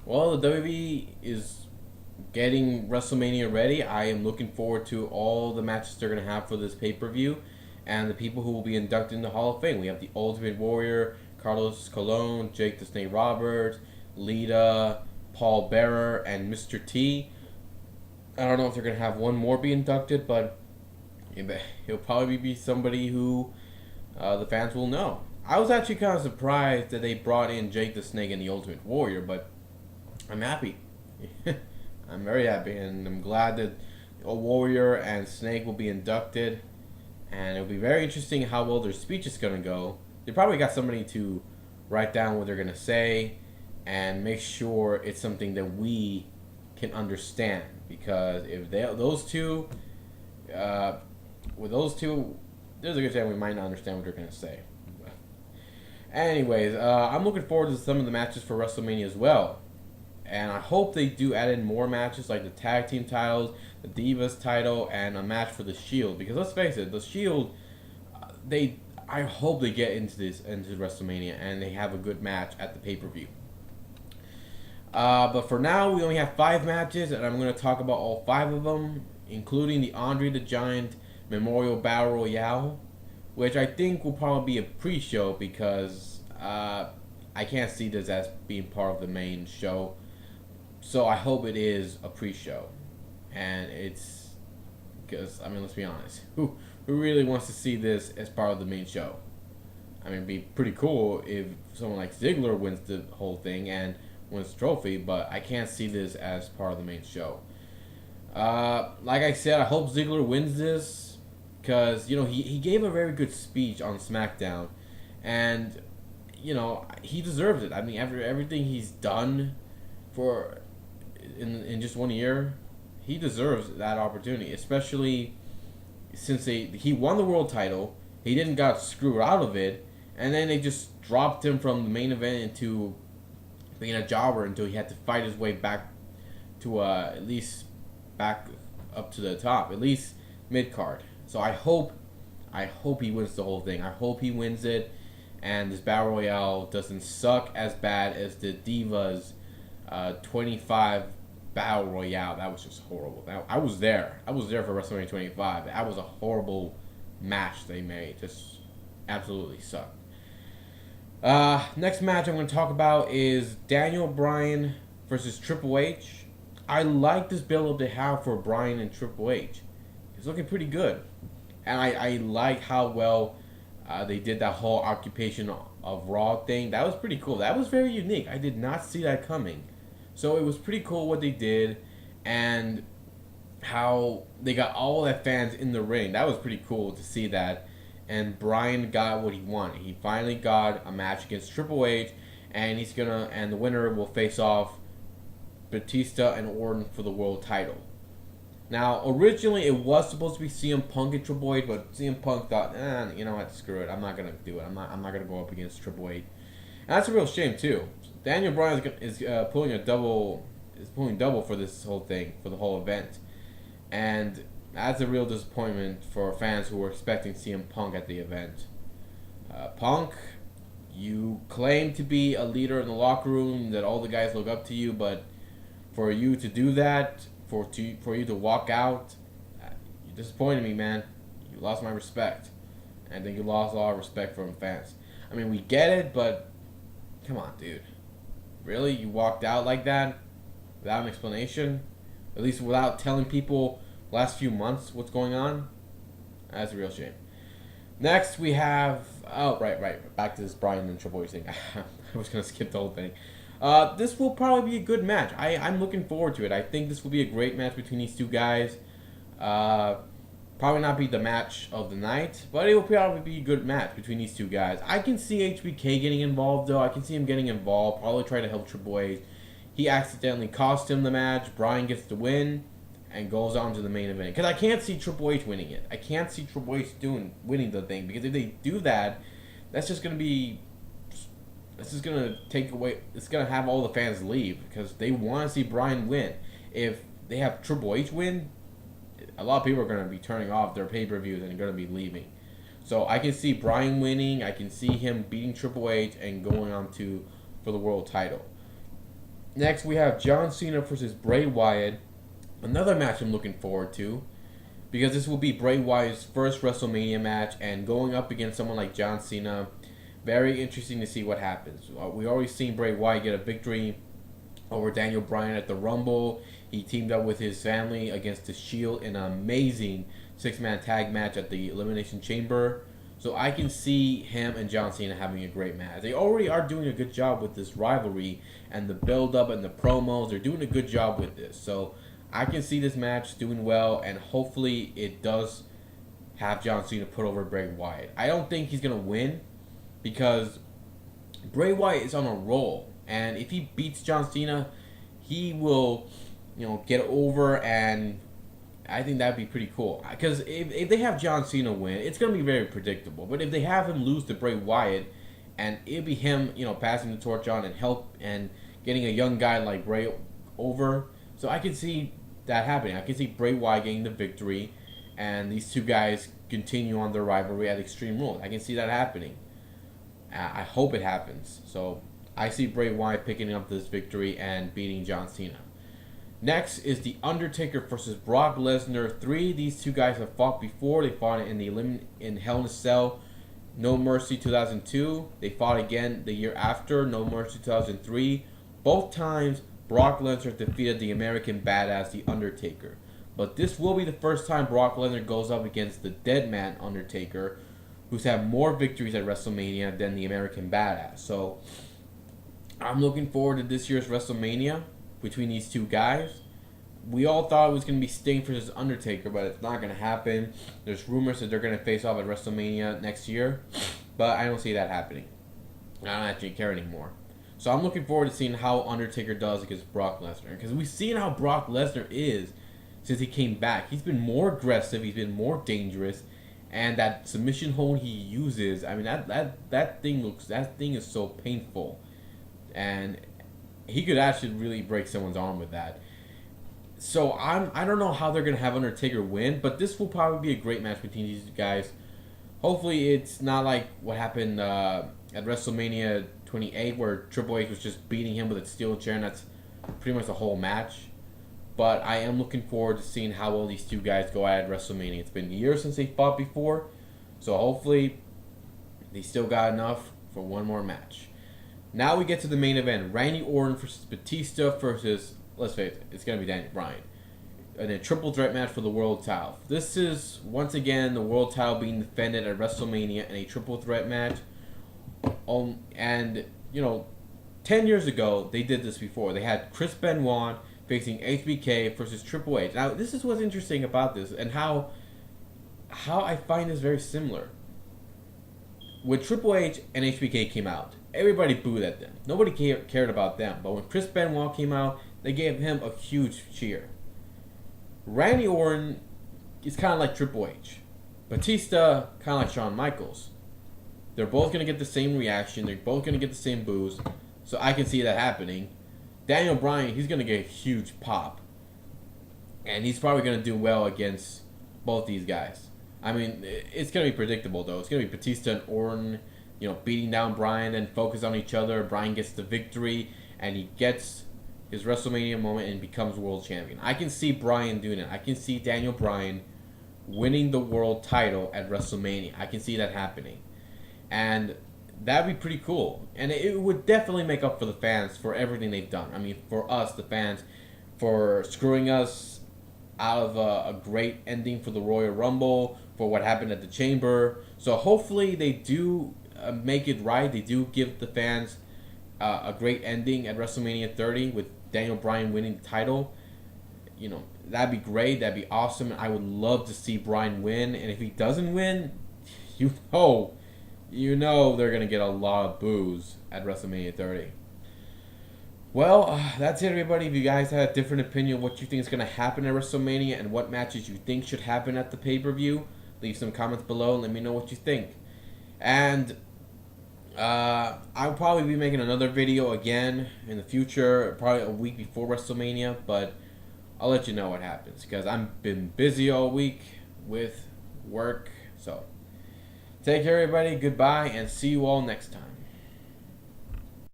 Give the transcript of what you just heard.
Well, the WWE is getting WrestleMania ready. I am looking forward to all the matches they're going to have for this pay per view and the people who will be inducted in the Hall of Fame. We have the Ultimate Warrior, Carlos Colon, Jake the Snake Roberts, Lita, Paul Bearer, and Mr. T. I don't know if they're going to have one more be inducted, but he'll probably be somebody who the fans will know. I was actually kind of surprised that they brought in Jake the Snake and the Ultimate Warrior, but I'm happy. I'm very happy, and I'm glad that a Warrior and Snake will be inducted. And it'll be very interesting how well their speech is going to go. They probably got somebody to write down what they're going to say and make sure it's something that we can understand. Because if those two, with those two, there's a good chance we might not understand what they're going to say. Anyways, I'm looking forward to some of the matches for WrestleMania as well. And I hope they do add in more matches like the tag team titles, the Divas title, and a match for the Shield. Because let's face it, the Shield, I hope they get into WrestleMania and they have a good match at the pay per view. But for now, we only have 5 matches, and I'm going to talk about all 5 of them, including the Andre the Giant Memorial Battle Royale, which I think will probably be a pre-show because I can't see this as being part of the main show. So I hope it is a pre-show, and it's because let's be honest, who really wants to see this as part of the main show? It'd be pretty cool if someone like Ziggler wins the whole thing and wins the trophy, but I can't see this as part of the main show. Like I said, I hope Ziggler wins this because he gave a very good speech on SmackDown, and he deserves it. After everything he's done for in just 1 year, he deserves that opportunity, especially since he won the world title. He didn't got screwed out of it, and then they just dropped him from the main event into being a jobber until he had to fight his way back to at least back up to the top, at least mid card. So I hope he wins the whole thing. I hope he wins it, and this Battle Royale doesn't suck as bad as the Divas 25 Battle Royale. That was just horrible. I was there. I was there for WrestleMania 25. That was a horrible match they made. Just absolutely sucked. Next match I'm going to talk about is Daniel Bryan versus Triple H. I like this build-up they have for Bryan and Triple H. It's looking pretty good. And I like how well they did that whole occupation of Raw thing. That was pretty cool. That was very unique. I did not see that coming. So it was pretty cool what they did, and how they got all the fans in the ring. That was pretty cool to see that. And Bryan got what he wanted. He finally got a match against Triple H, and the winner will face off Batista and Orton for the world title. Now, originally it was supposed to be CM Punk and Triple H, but CM Punk thought, you know what, screw it. I'm not gonna do it. I'm not gonna go up against Triple H. And that's a real shame too. Daniel Bryan is pulling double for this whole thing, for the whole event, and that's a real disappointment for fans who were expecting CM Punk at the event. Punk, you claim to be a leader in the locker room, that all the guys look up to you, but for you to do that, for you to walk out, you disappointed me, man. You lost my respect. And I think you lost a lot of respect from fans. We get it, but come on, dude. Really? You walked out like that? Without an explanation? At least without telling people last few months what's going on? That's a real shame. Next, we have... Oh, right. Back to this Bryan and Triple H thing. I was going to skip the whole thing. This will probably be a good match. I'm looking forward to it. I think this will be a great match between these two guys. Probably not be the match of the night, but it will probably be a good match between these two guys. I can see HBK getting involved, though. I can see him getting involved, probably try to help Triple H. He accidentally cost him the match. Bryan gets the win and goes on to the main event. Because I can't see Triple H winning it. I can't see Triple H winning the thing, because if they do that, that's just going to be... This is going to take away... It's going to have all the fans leave, because they want to see Bryan win. If they have Triple H win, a lot of people are going to be turning off their pay-per-views and going to be leaving. So I can see Bryan winning. I can see him beating Triple H and going on for the world title. Next, we have John Cena versus Bray Wyatt. Another match I'm looking forward to, because this will be Bray Wyatt's first WrestleMania match, and going up against someone like John Cena, very interesting to see what happens. We already seen Bray Wyatt get a victory over Daniel Bryan at the Rumble. He teamed up with his family against the Shield in an amazing six-man tag match at the Elimination Chamber. So I can see him and John Cena having a great match. They already are doing a good job with this rivalry and the build-up and the promos. They're doing a good job with this. So I can see this match doing well, and hopefully it does have John Cena put over Bray Wyatt. I don't think he's going to win, because Bray Wyatt is on a roll. And if he beats John Cena, he will, get over, and I think that'd be pretty cool. Because if they have John Cena win, it's gonna be very predictable. But if they have him lose to Bray Wyatt, and it'd be him, passing the torch on and help and getting a young guy like Bray over, so I can see that happening. I can see Bray Wyatt getting the victory, and these two guys continue on their rivalry at Extreme Rules. I can see that happening. I hope it happens. So I see Bray Wyatt picking up this victory and beating John Cena. Next is the Undertaker versus Brock Lesnar 3. These two guys have fought before. They fought in Hell in a Cell, No Mercy 2002. They fought again the year after, No Mercy 2003. Both times, Brock Lesnar defeated the American Badass, the Undertaker. But this will be the first time Brock Lesnar goes up against the Dead Man Undertaker, who's had more victories at WrestleMania than the American Badass. So I'm looking forward to this year's WrestleMania between these two guys. We all thought it was going to be Sting versus Undertaker, but it's not going to happen. There's rumors that they're going to face off at WrestleMania next year, but I don't see that happening. I don't actually care anymore. So I'm looking forward to seeing how Undertaker does against Brock Lesnar, because we've seen how Brock Lesnar is since he came back. He's been more aggressive, he's been more dangerous, and that submission hold he uses, I mean, that thing is so painful, and he could actually really break someone's arm with that. So I don't know how they're gonna have Undertaker win, but this will probably be a great match between these guys. Hopefully it's not like what happened at WrestleMania 28, where Triple H was just beating him with a steel chair, and that's pretty much the whole match. But I am looking forward to seeing how well these two guys go at WrestleMania. It's been years since they fought before, so hopefully they still got enough for one more match. Now we get to the main event. Randy Orton versus Batista versus, let's face it, it's going to be Daniel Bryan. And a triple threat match for the world title. This is, once again, the world title being defended at WrestleMania in a triple threat match. And, 10 years ago, they did this before. They had Chris Benoit facing HBK versus Triple H. Now, this is what's interesting about this, and how I find this very similar. When Triple H and HBK came out, everybody booed at them. Nobody cared about them. But when Chris Benoit came out, they gave him a huge cheer. Randy Orton is kind of like Triple H. Batista, kind of like Shawn Michaels. They're both going to get the same reaction. They're both going to get the same boos. So I can see that happening. Daniel Bryan, he's going to get a huge pop. And he's probably going to do well against both these guys. I mean, it's going to be predictable, though. It's going to be Batista and Orton, beating down Bryan and focus on each other. Bryan gets the victory, and he gets his WrestleMania moment and becomes world champion. I can see Bryan doing it. I can see Daniel Bryan winning the world title at WrestleMania. I can see that happening. And that'd be pretty cool. And it would definitely make up for the fans for everything they've done. I mean, for us, the fans, for screwing us out of a great ending for the Royal Rumble, for what happened at the Chamber. So hopefully they do make it right. They do give the fans a great ending at WrestleMania 30 with Daniel Bryan winning the title. That'd be great. That'd be awesome. I would love to see Bryan win. And if he doesn't win, you know they're going to get a lot of boos at WrestleMania 30. Well, that's it, everybody. If you guys have a different opinion of what you think is going to happen at WrestleMania and what matches you think should happen at the pay-per-view, leave some comments below and let me know what you think. And I'll probably be making another video again in the future, probably a week before WrestleMania, but I'll let you know what happens because I've been busy all week with work. So take care, everybody. Goodbye, and see you all next time.